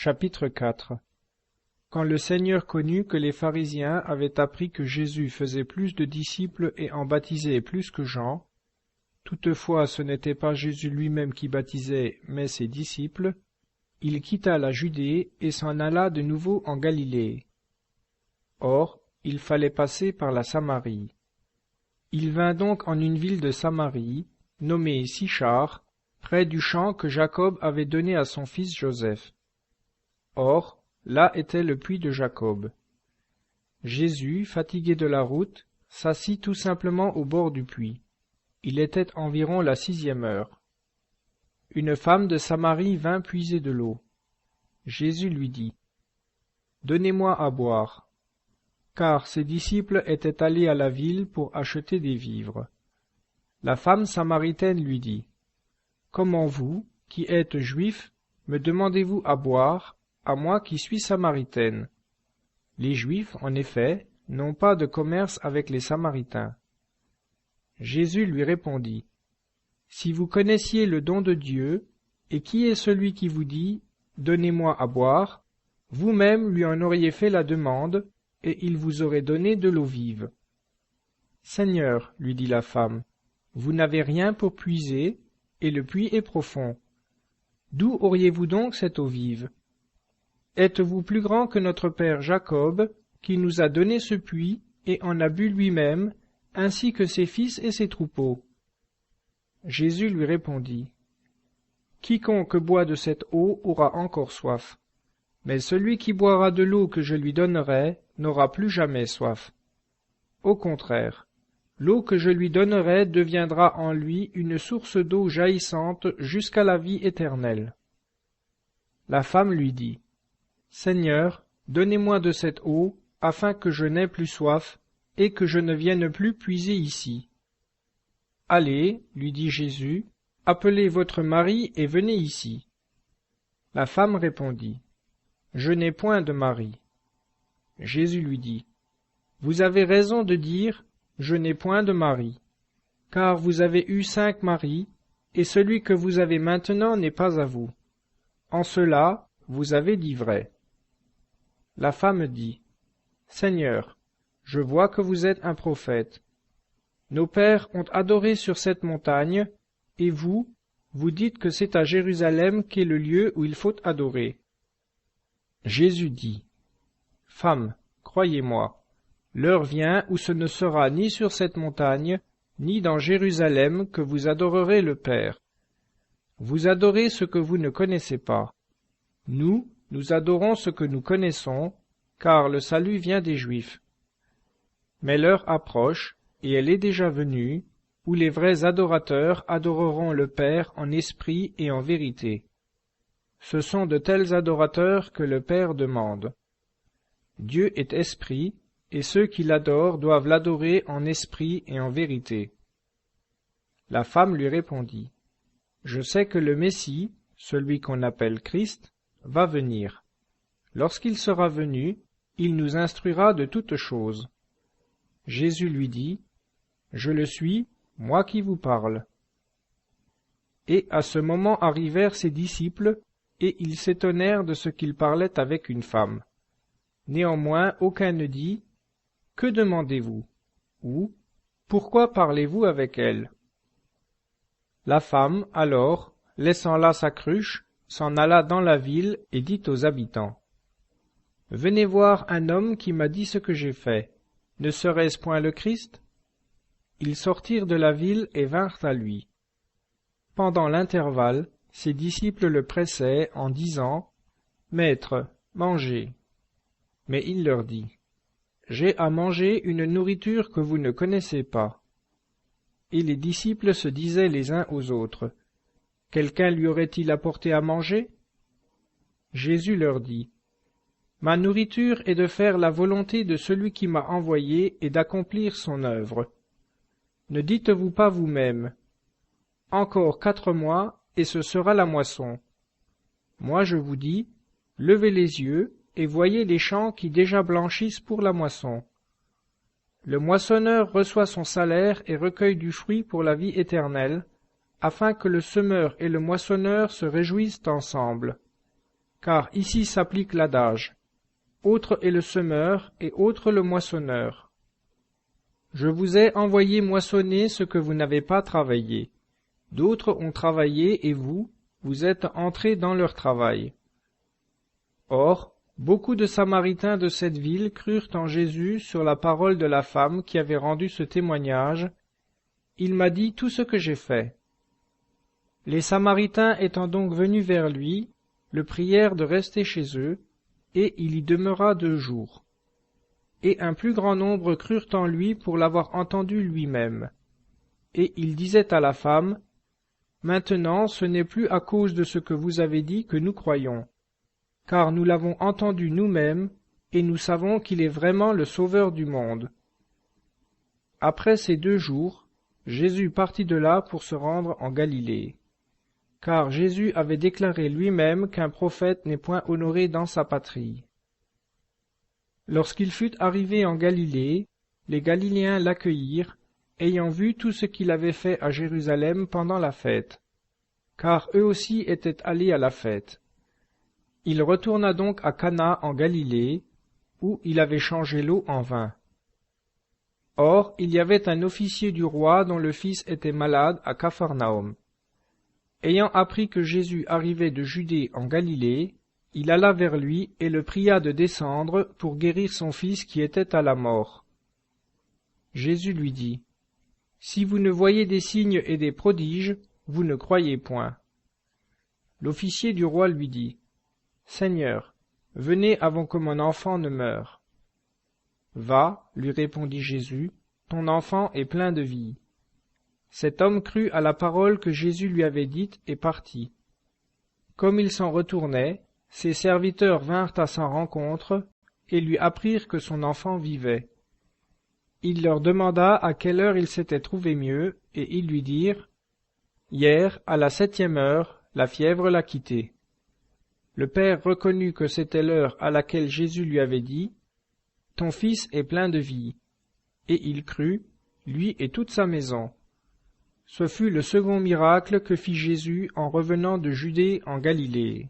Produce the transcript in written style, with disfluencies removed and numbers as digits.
Chapitre 4. Quand le Seigneur connut que les pharisiens avaient appris que Jésus faisait plus de disciples et en baptisait plus que Jean, toutefois ce n'était pas Jésus lui-même qui baptisait, mais ses disciples, il quitta la Judée et s'en alla de nouveau en Galilée. Or, il fallait passer par la Samarie. Il vint donc en une ville de Samarie, nommée Sichar, près du champ que Jacob avait donné à son fils Joseph. Or, là était le puits de Jacob. Jésus, fatigué de la route, s'assit tout simplement au bord du puits. Il était environ la 6e heure. Une femme de Samarie vint puiser de l'eau. Jésus lui dit : « Donnez-moi à boire. » Car ses disciples étaient allés à la ville pour acheter des vivres. La femme samaritaine lui dit : « Comment vous, qui êtes juifs, me demandez-vous à boire, à moi qui suis samaritaine ? Les Juifs, en effet, n'ont pas de commerce avec les Samaritains. » Jésus lui répondit : « Si vous connaissiez le don de Dieu, et qui est celui qui vous dit : Donnez-moi à boire, vous-même lui en auriez fait la demande, et il vous aurait donné de l'eau vive. » Seigneur, lui dit la femme, vous n'avez rien pour puiser, et le puits est profond. D'où auriez-vous donc cette eau vive ? Êtes-vous plus grand que notre père Jacob, qui nous a donné ce puits et en a bu lui-même, ainsi que ses fils et ses troupeaux ? Jésus lui répondit : « Quiconque boit de cette eau aura encore soif, mais celui qui boira de l'eau que je lui donnerai n'aura plus jamais soif. Au contraire, l'eau que je lui donnerai deviendra en lui une source d'eau jaillissante jusqu'à la vie éternelle. » La femme lui dit : « Seigneur, donnez-moi de cette eau, afin que je n'aie plus soif, et que je ne vienne plus puiser ici. » « Allez, lui dit Jésus, appelez votre mari et venez ici. » La femme répondit : « Je n'ai point de mari. » Jésus lui dit : « Vous avez raison de dire : Je n'ai point de mari, car vous avez eu 5 maris, et celui que vous avez maintenant n'est pas à vous. En cela, vous avez dit vrai. » La femme dit : « Seigneur, je vois que vous êtes un prophète. Nos pères ont adoré sur cette montagne, et vous, vous dites que c'est à Jérusalem qu'est le lieu où il faut adorer. » Jésus dit : « Femme, croyez-moi, l'heure vient où ce ne sera ni sur cette montagne, ni dans Jérusalem que vous adorerez le Père. Vous adorez ce que vous ne connaissez pas. Nous adorons ce que nous connaissons, car le salut vient des Juifs. Mais l'heure approche, et elle est déjà venue, où les vrais adorateurs adoreront le Père en esprit et en vérité. Ce sont de tels adorateurs que le Père demande. Dieu est esprit, et ceux qui l'adorent doivent l'adorer en esprit et en vérité. » La femme lui répondit : « Je sais que le Messie, celui qu'on appelle Christ, va venir. Lorsqu'il sera venu, il nous instruira de toutes choses. » Jésus lui dit : « Je le suis, moi qui vous parle. » Et à ce moment arrivèrent ses disciples, et ils s'étonnèrent de ce qu'il parlait avec une femme. Néanmoins aucun ne dit : « Que demandez-vous ? » ou « Pourquoi parlez-vous avec elle ?» La femme, alors, laissant là sa cruche, s'en alla dans la ville et dit aux habitants : « Venez voir un homme qui m'a dit ce que j'ai fait. Ne serait-ce point le Christ ? » Ils sortirent de la ville et vinrent à lui. Pendant l'intervalle, ses disciples le pressaient en disant : « Maître, mangez. » Mais il leur dit : « J'ai à manger une nourriture que vous ne connaissez pas. » Et les disciples se disaient les uns aux autres : « Quelqu'un lui aurait-il apporté à manger ?» Jésus leur dit : « Ma nourriture est de faire la volonté de celui qui m'a envoyé et d'accomplir son œuvre. Ne dites-vous pas vous-même : encore 4 mois, et ce sera la moisson. Moi je vous dis : levez les yeux, et voyez les champs qui déjà blanchissent pour la moisson. Le moissonneur reçoit son salaire et recueille du fruit pour la vie éternelle, afin que le semeur et le moissonneur se réjouissent ensemble. car ici s'applique l'adage. Autre est le semeur et autre le moissonneur. Je vous ai envoyé moissonner ce que vous n'avez pas travaillé. D'autres ont travaillé et vous êtes entrés dans leur travail. Or, beaucoup de Samaritains de cette ville crurent en Jésus sur la parole de la femme qui avait rendu ce témoignage. Il m'a dit tout ce que j'ai fait. Les Samaritains étant donc venus vers lui, le prièrent de rester chez eux, et il y demeura 2 jours. Et un plus grand nombre crurent en lui pour l'avoir entendu lui-même. Et il disait à la femme, « Maintenant ce n'est plus à cause de ce que vous avez dit que nous croyons, car nous l'avons entendu nous-mêmes, et nous savons qu'il est vraiment le Sauveur du monde. » Après ces 2 jours, Jésus partit de là pour se rendre en Galilée. Car Jésus avait déclaré lui-même qu'un prophète n'est point honoré dans sa patrie. Lorsqu'il fut arrivé en Galilée, les Galiléens l'accueillirent, ayant vu tout ce qu'il avait fait à Jérusalem pendant la fête, car eux aussi étaient allés à la fête. Il retourna donc à Cana en Galilée, où il avait changé l'eau en vin. Or, il y avait un officier du roi dont le fils était malade à Capharnaüm. Ayant appris que Jésus arrivait de Judée en Galilée, il alla vers lui et le pria de descendre pour guérir son fils qui était à la mort. Jésus lui dit, « Si vous ne voyez des signes et des prodiges, vous ne croyez point. » L'officier du roi lui dit, « Seigneur, venez avant que mon enfant ne meure. » « Va, lui répondit Jésus, ton enfant est plein de vie. » Cet homme crut à la parole que Jésus lui avait dite et partit. Comme il s'en retournait, ses serviteurs vinrent à sa rencontre et lui apprirent que son enfant vivait. Il leur demanda à quelle heure il s'était trouvé mieux, et ils lui dirent, « Hier, à la 7e heure, la fièvre l'a quitté. » Le père reconnut que c'était l'heure à laquelle Jésus lui avait dit, « Ton fils est plein de vie. » Et il crut, lui et toute sa maison. Ce fut le second miracle que fit Jésus en revenant de Judée en Galilée.